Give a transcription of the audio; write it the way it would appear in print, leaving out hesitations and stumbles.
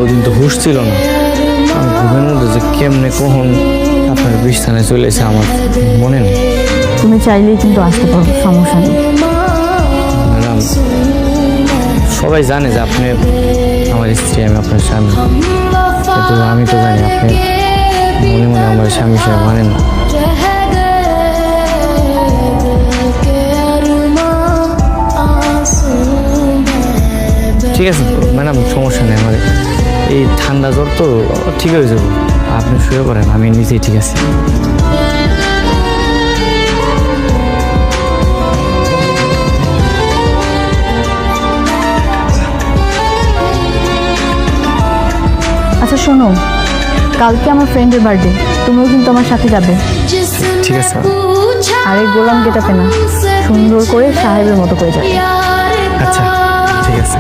ওদিন তো হুঁশ ছিল না। আমি ঘুমের মধ্যে যে কেমনে কখন আপনার বিছানায় চলে এসে আমার মনে নেই। তুমি চাইলেই কিন্তু আসতে পারো, সমস্যা নেই। ম্যাডাম, সবাই জানে যে আপনি আমার স্ত্রী, আমি আপনার স্বামী, কিন্তু আমি তো জানি আপনি মনে মনে আমার স্বামী হিসেবে মানেন না। ঠিক আছে ম্যাডাম, সমস্যা নেই। আমার এই ঠান্ডা জ্বর তো ঠিক হয়ে যাবো, আপনি শুয়ে পড়েন, আমি নিজেই ঠিক আছি। আচ্ছা শোনো, কালকে আমার ফ্রেন্ডের বার্থডে, তুমিও কিন্তু আমার সাথে যাবে। ঠিক আছে। আর এই গোলাম গেটাপে না, সুন্দর করে সাহেবের মতো করে যাবে। আচ্ছা ঠিক আছে।